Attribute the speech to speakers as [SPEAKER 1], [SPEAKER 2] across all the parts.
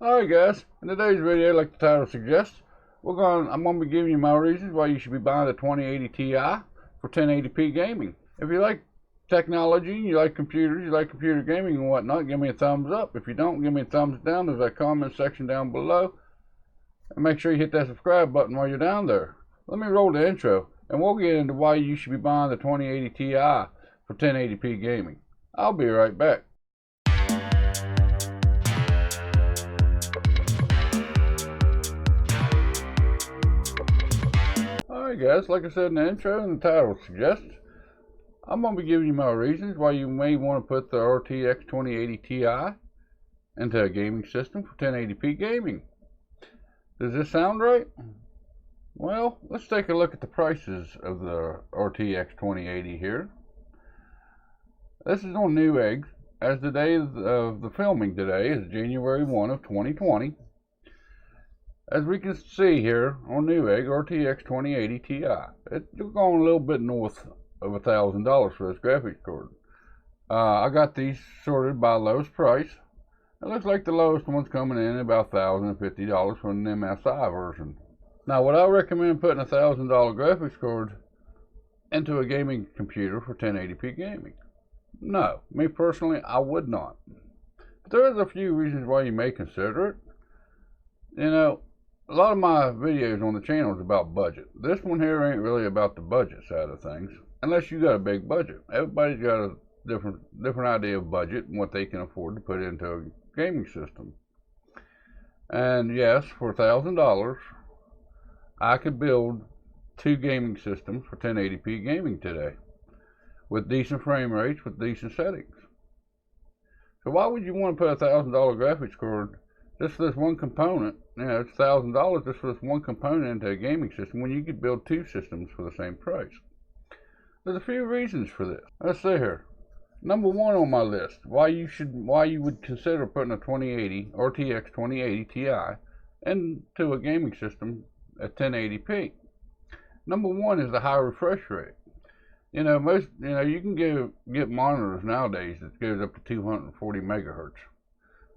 [SPEAKER 1] Alright guys, in today's video, like the title suggests, I'm gonna be giving you my reasons why you should be buying the 2080 Ti for 1080p gaming. If you like technology, you like computers, you like computer gaming and whatnot, give me a thumbs up. If you don't, give me a thumbs down. There's a comment section down below. And make sure you hit that subscribe button while you're down there. Let me roll the intro, and we'll get into why you should be buying the 2080 Ti for 1080p gaming. I'll be right back. Alright guys, like I said in the intro and the title suggests, I'm going to be giving you my reasons why you may want to put the RTX2080 Ti into a gaming system for 1080p gaming. Does this sound right? Well, let's take a look at the prices of the RTX2080 here. This is on Newegg, as the day of the filming today is January 1 of 2020. As we can see here on Newegg, RTX2080 Ti, it's going a little bit north of $1,000 for this graphics card. I got these sorted by lowest price. It looks like the lowest one's coming in at about $1,050 for an MSI version. Now, would I recommend putting a $1,000 graphics card into a gaming computer for 1080p gaming? No, me personally, I would not. But there is a few reasons why you may consider it. You know, a lot of my videos on the channel is about budget. This one here ain't really about the budget side of things, unless you got a big budget. Everybody's got a different idea of budget and what they can afford to put into a gaming system. And yes, for $1,000, I could build 2 gaming systems for 1080p gaming today, with decent frame rates, with decent settings. So why would you want to put a $1,000 graphics card just for this one component? You know, it's $1,000 just for this one component into a gaming system when you could build 2 systems for the same price. There's a few reasons for this. Let's see here. Number 1 on my list, why you would consider putting a RTX 2080 Ti into a gaming system at 1080p. Number 1 is the high refresh rate. You know, you can get monitors nowadays that goes up to 240 megahertz,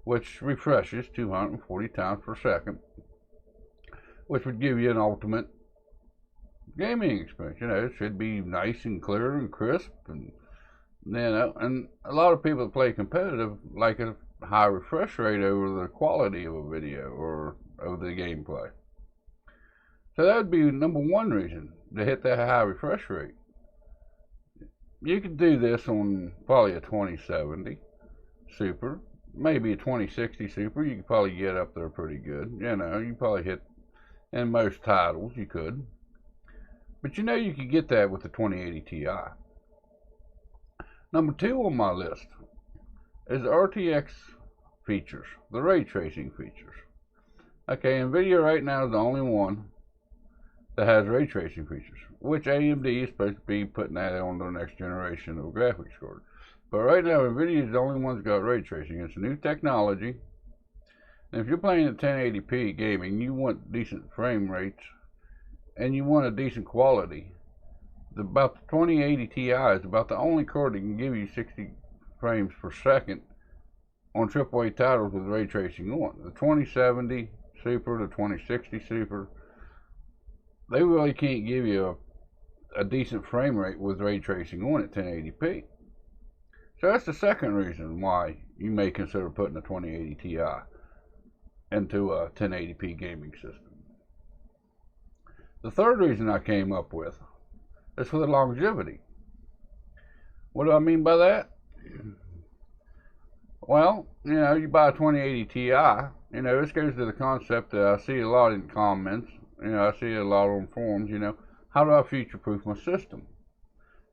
[SPEAKER 1] which refreshes 240 times per second, which would give you an ultimate gaming experience. You know, it should be nice and clear and crisp, and you know, and a lot of people that play competitive like a high refresh rate over the quality of a video or over the gameplay. So that would be number 1 reason to hit that high refresh rate. You could do this on probably a 2070 Super, maybe a 2060 Super. You could probably get up there pretty good. You know, you probably hit, in most titles you could. But you know, you could get that with the 2080 Ti. Number 2 on my list is the RTX features, the ray tracing features. Okay, NVIDIA right now is the only one that has ray tracing features, which AMD is supposed to be putting that on the next generation of graphics card. But right now, NVIDIA is the only one that's got ray tracing. It's a new technology. And if you're playing at 1080p gaming, you want decent frame rates and you want a decent quality. About the 2080 Ti is about the only card that can give you 60 frames per second on AAA titles with ray tracing on. The 2070 Super, the 2060 Super, they really can't give you a decent frame rate with ray tracing on at 1080p. So that's the second reason why you may consider putting a 2080 Ti into a 1080p gaming system. The third reason I came up with is for the longevity. What do I mean by that? Well, you know, you buy a 2080 Ti, you know, this goes to the concept that I see a lot in comments. You know, I see a lot on forums, you know, how do I future-proof my system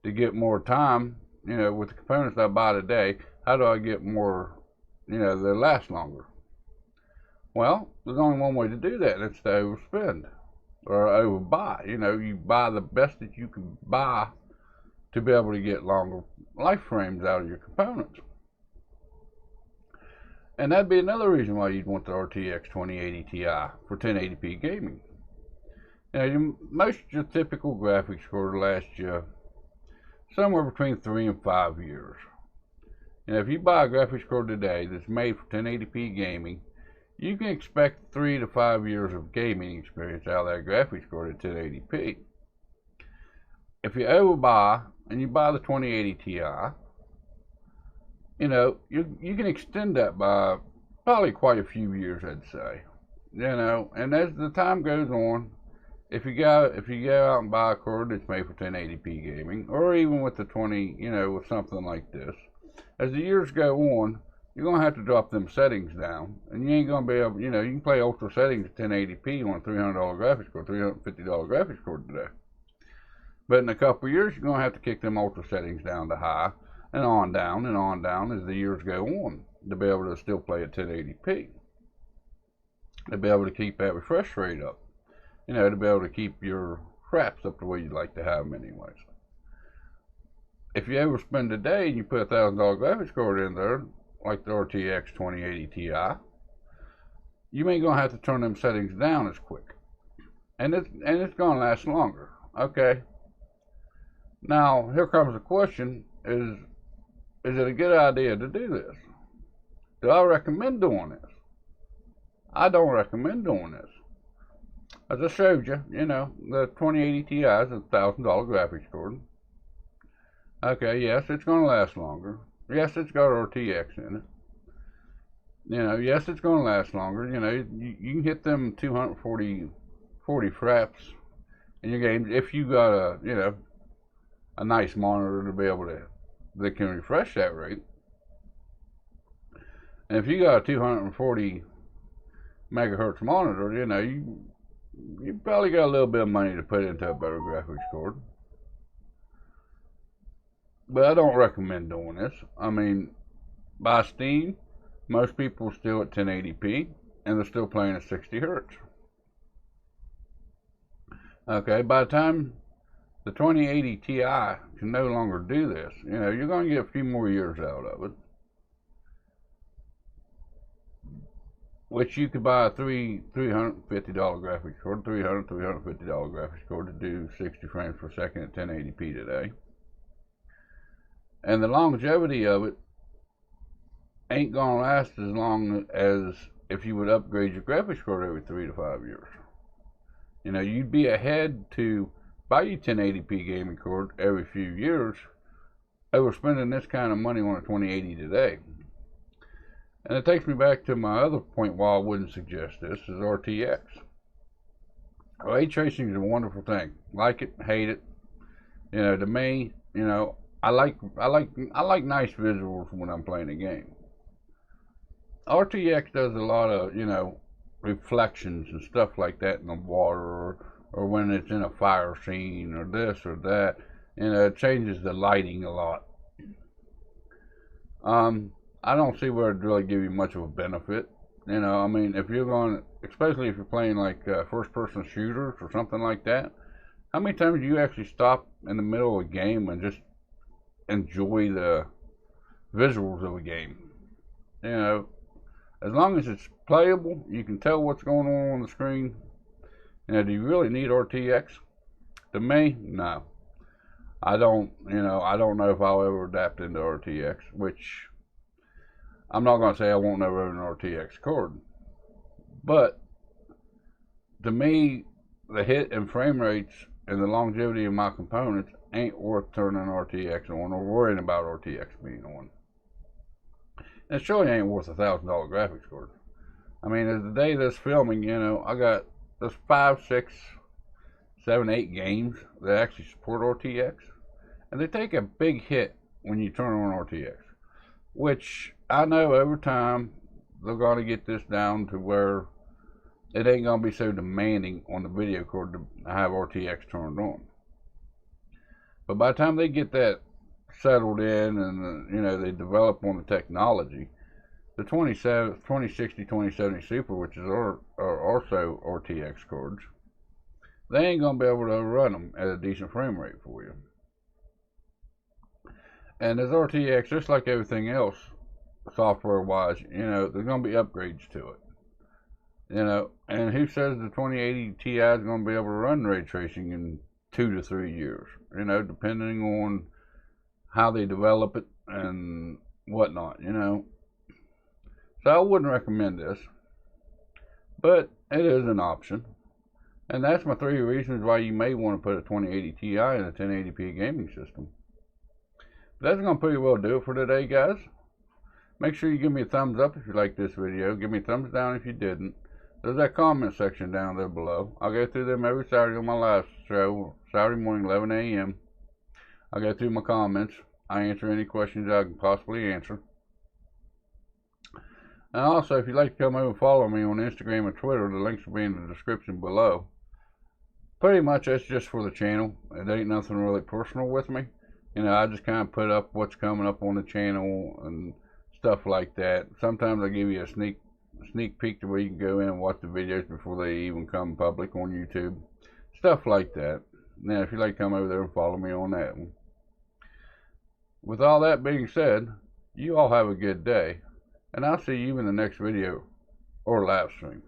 [SPEAKER 1] to get more time, you know, with the components I buy today? How do I get more, you know, that last longer? Well, there's only one way to do that, and it's to overspend or overbuy. You know, you buy the best that you can buy to be able to get longer life frames out of your components. And that'd be another reason why you'd want the RTX 2080 Ti for 1080p gaming. Now, most of your typical graphics card lasts you somewhere between 3 and 5 years. And if you buy a graphics card today that's made for 1080p gaming, you can expect 3 to 5 years of gaming experience out of that graphics card at 1080p. If you overbuy and you buy the 2080 Ti, you know, you can extend that by probably quite a few years, I'd say. You know, and as the time goes on, if you go out and buy a card that's made for 1080p gaming, or even with the 20, you know, with something like this, as the years go on, you're gonna have to drop them settings down, and you ain't gonna be able, you know, you can play ultra settings at 1080p on a $300 graphics card, $350 graphics card today. But in a couple of years, you're gonna have to kick them ultra settings down to high, and on down as the years go on, to be able to still play at 1080p. To be able to keep that refresh rate up, you know, to be able to keep your fraps up the way you'd like to have them anyways. If you ever spend a day and you put a $1,000 graphics card in there, like the RTX 2080 Ti, you ain't gonna have to turn them settings down as quick, and it's gonna last longer. Okay. Now here comes the question: Is it a good idea to do this? Do I recommend doing this? I don't recommend doing this. As I showed you, you know, the 2080 Ti is a $1,000 graphics card. Okay, yes, it's gonna last longer. Yes, it's got RTX in it. You know, yes, it's going to last longer. You know, you can hit them 240 fraps in your games if you got a nice monitor to be able to, that can refresh that rate. And if you got a 240 megahertz monitor, you know, you probably got a little bit of money to put into a better graphics card. But I don't recommend doing this. I mean, by Steam, most people are still at 1080p, and they're still playing at 60 hertz. Okay, by the time the 2080 Ti can no longer do this, you know, you're going to get a few more years out of it. Which you could buy a $350 graphics card, $350 graphics card to do 60 frames per second at 1080p today. And the longevity of it ain't gonna last as long as if you would upgrade your graphics card every 3 to 5 years. You know, you'd be ahead to buy your 1080p gaming card every few years over spending this kind of money on a 2080 today. And it takes me back to my other point why I wouldn't suggest this, is RTX. Ray tracing is a wonderful thing. Like it, hate it. You know, to me, you know, I like nice visuals when I'm playing a game. RTX does a lot of, you know, reflections and stuff like that in the water, or when it's in a fire scene, or this or that. You know, it changes the lighting a lot. I don't see where it'd really give you much of a benefit. You know, I mean, if you're going, especially if you're playing like first-person shooters or something like that, how many times do you actually stop in the middle of a game and just enjoy the visuals of a game? You know, as long as it's playable, you can tell what's going on the screen. You know, do you really need RTX? To me, no. I don't, you know, I don't know if I'll ever adapt into RTX, which I'm not going to say I won't never have an RTX card. But to me, the hit and frame rates and the longevity of my components ain't worth turning RTX on or worrying about RTX being on. And it surely ain't worth a $1,000 graphics card. I mean, as the day this filming, you know, I got there's 5, 6, 7, 8 games that actually support RTX, and they take a big hit when you turn on RTX, which I know over time they're going to get this down to where it ain't going to be so demanding on the video card to have RTX turned on. But by the time they get that settled in and, you know, they develop on the technology, the 2060, 2070 Super, which is are also RTX cards, they ain't going to be able to run them at a decent frame rate for you. And as RTX, just like everything else, software-wise, you know, there's going to be upgrades to it. You know, and who says the 2080 Ti is going to be able to run ray tracing in 2 to 3 years? You know, depending on how they develop it and whatnot, you know. So I wouldn't recommend this. but it is an option. And that's my 3 reasons why you may want to put a 2080 Ti in a 1080p gaming system. But that's going to pretty well do it for today, guys. Make sure you give me a thumbs up if you like this video. Give me a thumbs down if you didn't. There's that comment section down there below. I'll go through them every Saturday on my live show, Saturday morning, 11 a.m. I'll go through my comments. I answer any questions I can possibly answer. And also, if you'd like to come over and follow me on Instagram and Twitter, the links will be in the description below. Pretty much that's just for the channel. It ain't nothing really personal with me. You know, I just kind of put up what's coming up on the channel and stuff like that. Sometimes I give you a sneak peek to where you can go in and watch the videos before they even come public on YouTube. Stuff like that. Now, if you'd like to come over there and follow me on that one. With all that being said, you all have a good day. And I'll see you in the next video or live stream.